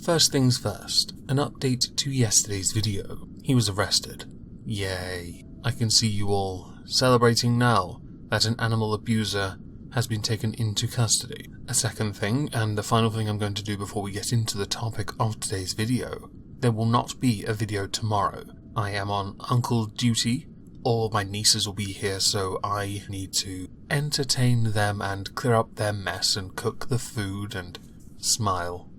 First things first, an update to yesterday's video. He was arrested. Yay. I can see you all celebrating now that an animal abuser has been taken into custody. A second thing, and the final thing I'm going to do before we get into the topic of today's video, there will not be a video tomorrow. I am on uncle duty. All my nieces will be here, so I need to entertain them and clear up their mess and cook the food and smile.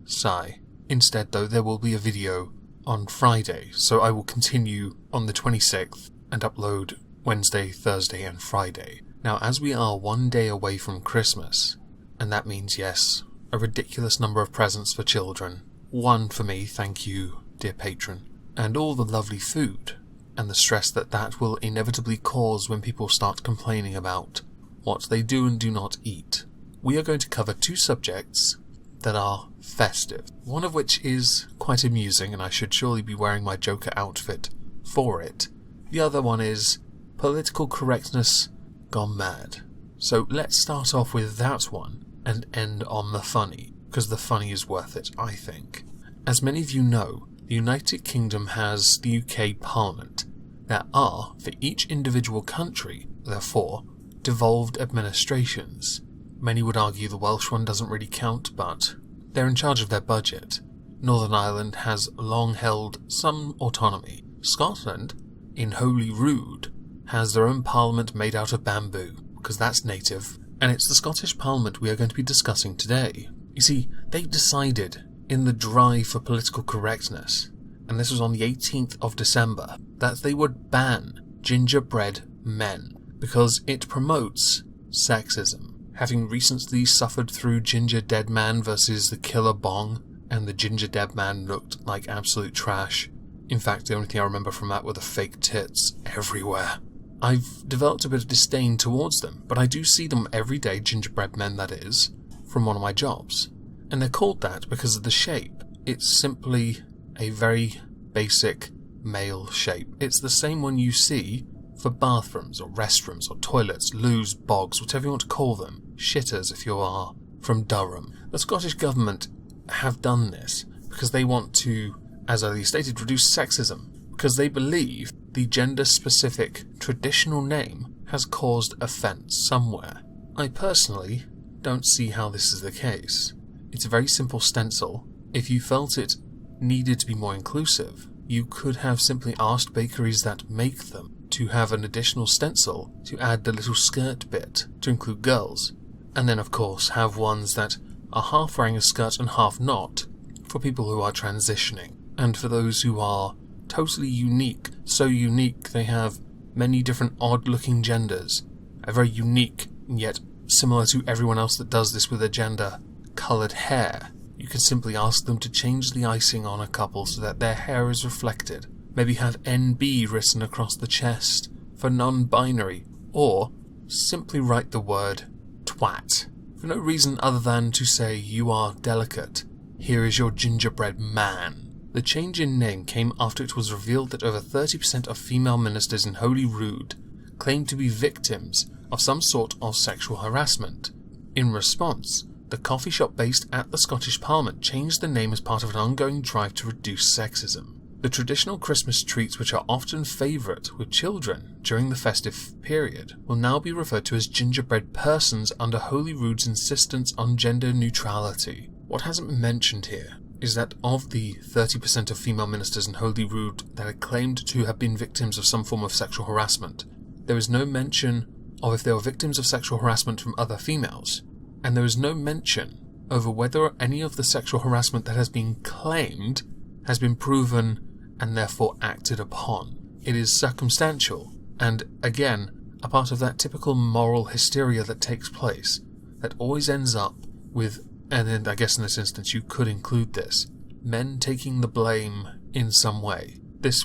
Sigh. Instead, though, there will be a video on Friday, so I will continue on the 26th and upload Wednesday, Thursday and Friday. Now, as we are one day away from Christmas, and that means, yes, a ridiculous number of presents for children, one for me, thank you, dear patron, and all the lovely food, and the stress that that will inevitably cause when people start complaining about what they do and do not eat, we are going to cover two subjects that are festive, one of which is quite amusing and I should surely be wearing my Joker outfit for it. The other one is political correctness gone mad. So let's start off with that one and end on the funny, because the funny is worth it, I think. As many of you know, the United Kingdom has the UK Parliament. There are, for each individual country, therefore, devolved administrations. Many would argue the Welsh one doesn't really count, but they're in charge of their budget. Northern Ireland has long held some autonomy. Scotland, in Holyrood, has their own parliament made out of bamboo, because that's native, and it's the Scottish Parliament we are going to be discussing today. You see, they decided, in the drive for political correctness, and this was on the 18th of December, that they would ban gingerbread men, because it promotes sexism. Having recently suffered through Ginger Dead Man versus the Killer Bong, and the Ginger Dead Man looked like absolute trash. In fact, the only thing I remember from that were the fake tits everywhere. I've developed a bit of disdain towards them, but I do see them every day, gingerbread men that is, from one of my jobs. And they're called that because of the shape. It's simply a very basic male shape. It's the same one you see for bathrooms or restrooms or toilets, loos, bogs, whatever you want to call them. Shitters if you are from Durham. The Scottish government have done this because they want to, as earlier stated, reduce sexism, because they believe the gender-specific traditional name has caused offence somewhere. I personally don't see how this is the case. It's a very simple stencil. If you felt it needed to be more inclusive, you could have simply asked bakeries that make them to have an additional stencil to add the little skirt bit to include girls, and then of course have ones that are half wearing a skirt and half not for people who are transitioning, and for those who are totally unique, so unique they have many different odd-looking genders, a very unique, yet similar to everyone else that does this with a gender, coloured hair. You can simply ask them to change the icing on a couple so that their hair is reflected. Maybe have NB written across the chest for non-binary, or simply write the word twat, for no reason other than to say you are delicate. Here is your gingerbread man. The change in name came after it was revealed that over 30% of female ministers in Holyrood claimed to be victims of some sort of sexual harassment. In response, the coffee shop based at the Scottish Parliament changed the name as part of an ongoing drive to reduce sexism. The traditional Christmas treats, which are often favourite with children during the festive period, will now be referred to as gingerbread persons under Holyrood's insistence on gender neutrality. What hasn't been mentioned here is that of the 30% of female ministers in Holyrood that are claimed to have been victims of some form of sexual harassment, there is no mention of if they were victims of sexual harassment from other females, and there is no mention over whether any of the sexual harassment that has been claimed has been proven and therefore acted upon. It is circumstantial, and again, a part of that typical moral hysteria that takes place, that always ends up with, and then I guess in this instance you could include this, men taking the blame in some way. This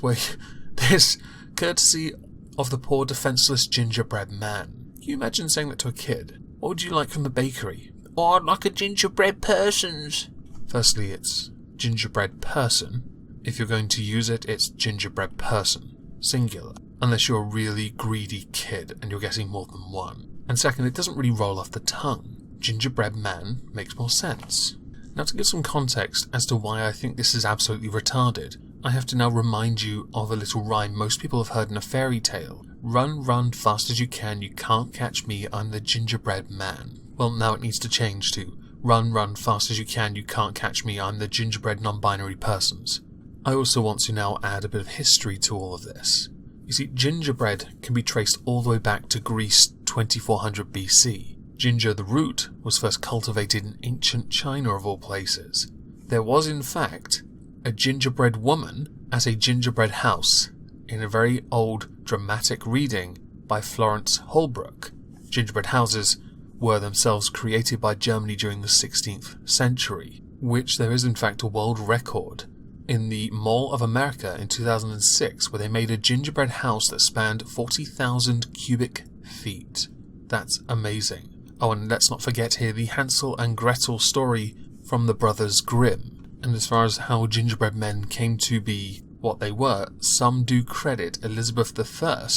courtesy of the poor defenceless gingerbread man. Can you imagine saying that to a kid? What would you like from the bakery? Oh, I'd like a gingerbread persons. Firstly, it's gingerbread person. If you're going to use it, it's gingerbread person, singular, unless you're a really greedy kid and you're getting more than one. And second, it doesn't really roll off the tongue. Gingerbread man makes more sense. Now, to give some context as to why I think this is absolutely retarded, I have to now remind you of a little rhyme most people have heard in a fairy tale. Run, run, fast as you can't catch me, I'm the gingerbread man. Well, now it needs to change to run, run, fast as you can't catch me, I'm the gingerbread non-binary persons. I also want to now add a bit of history to all of this. You see, gingerbread can be traced all the way back to Greece 2400 BC. Ginger, the root, was first cultivated in ancient China of all places. There was, in fact, a gingerbread woman at a gingerbread house in a very old dramatic reading by Florence Holbrook. Gingerbread houses were themselves created by Germany during the 16th century, which there is in fact a world record in the Mall of America in 2006, where they made a gingerbread house that spanned 40,000 cubic feet. That's amazing. Oh, and let's not forget here the Hansel and Gretel story from the Brothers Grimm. And as far as how gingerbread men came to be what they were, some do credit Elizabeth I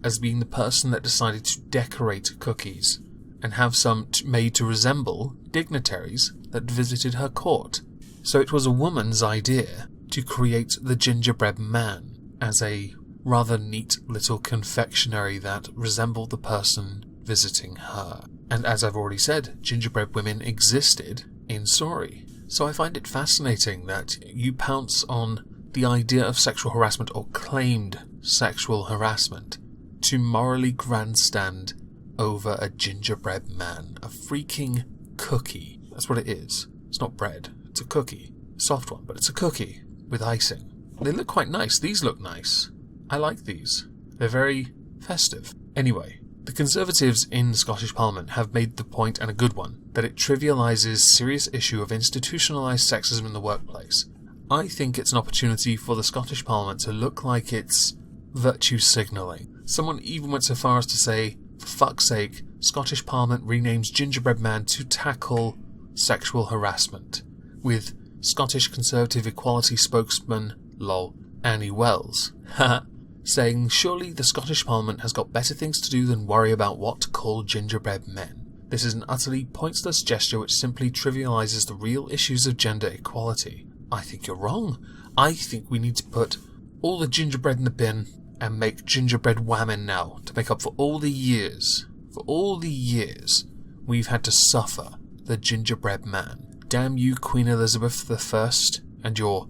as being the person that decided to decorate cookies and have some made to resemble dignitaries that visited her court. So it was a woman's idea to create the gingerbread man as a rather neat little confectionery that resembled the person visiting her. And as I've already said, gingerbread women existed in Sori. So I find it fascinating that you pounce on the idea of sexual harassment or claimed sexual harassment to morally grandstand over a gingerbread man, a freaking cookie. That's what it is. It's not bread, it's a cookie. A soft one, but it's a cookie with icing. They look quite nice. These look nice. I like these. They're very festive. Anyway, the Conservatives in the Scottish Parliament have made the point, and a good one, that it trivialises serious issue of institutionalised sexism in the workplace. I think it's an opportunity for the Scottish Parliament to look like it's virtue signalling. Someone even went so far as to say, for fuck's sake, Scottish Parliament renames Gingerbread Man to tackle sexual harassment, with Scottish Conservative Equality spokesman, lol, Annie Wells, saying surely the Scottish Parliament has got better things to do than worry about what to call gingerbread men. This is an utterly pointless gesture which simply trivialises the real issues of gender equality. I think you're wrong. I think we need to put all the gingerbread in the bin and make gingerbread whammon now to make up for all the years we've had to suffer the gingerbread man. Damn you, Queen Elizabeth I, and your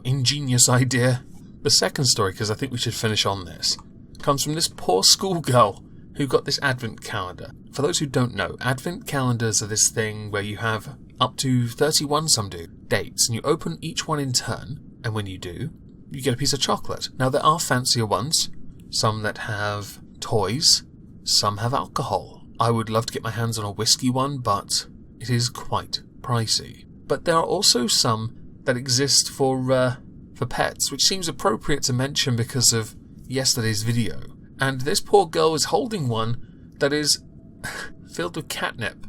ingenious idea. The second story, because I think we should finish on this, comes from this poor schoolgirl who got this advent calendar. For those who don't know, advent calendars are this thing where you have up to 31, some do, dates, and you open each one in turn, and when you do, you get a piece of chocolate. Now, there are fancier ones, some that have toys, some have alcohol. I would love to get my hands on a whiskey one, but it is quite pricey. But there are also some that exist for pets, which seems appropriate to mention because of yesterday's video. And this poor girl is holding one that is filled with catnip,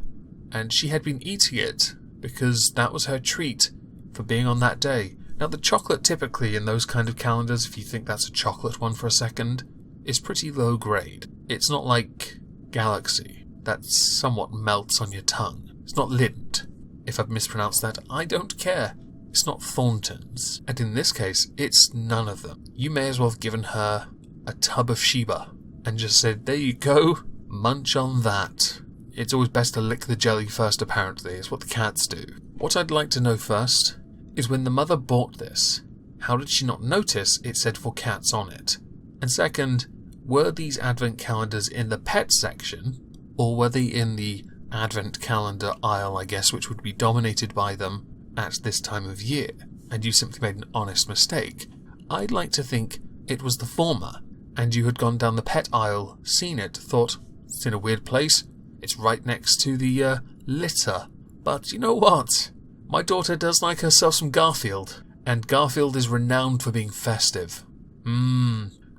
and she had been eating it because that was her treat for being on that day. Now, the chocolate typically in those kind of calendars, if you think that's a chocolate one for a second, is pretty low grade. It's not like Galaxy, that somewhat melts on your tongue. It's not Lindt. If I've mispronounced that, I don't care. It's not Thornton's. And in this case, it's none of them. You may as well have given her a tub of Sheba and just said, there you go, munch on that. It's always best to lick the jelly first, apparently. It's what the cats do. What I'd like to know first is when the mother bought this, how did she not notice it said for cats on it? And second, were these advent calendars in the pet section, or were they in the advent calendar aisle, I guess, which would be dominated by them at this time of year, and you simply made an honest mistake? I'd like to think it was the former, and you had gone down the pet aisle, seen it, thought, it's in a weird place, it's right next to the litter. But you know what? My daughter does like herself some Garfield, and Garfield is renowned for being festive.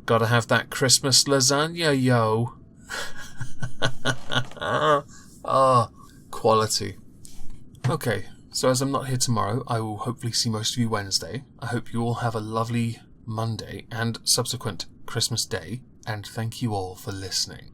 Gotta have that Christmas lasagna, yo. Quality. Okay, so as I'm not here tomorrow, I will hopefully see most of you Wednesday. I hope you all have a lovely Monday and subsequent Christmas Day, and thank you all for listening.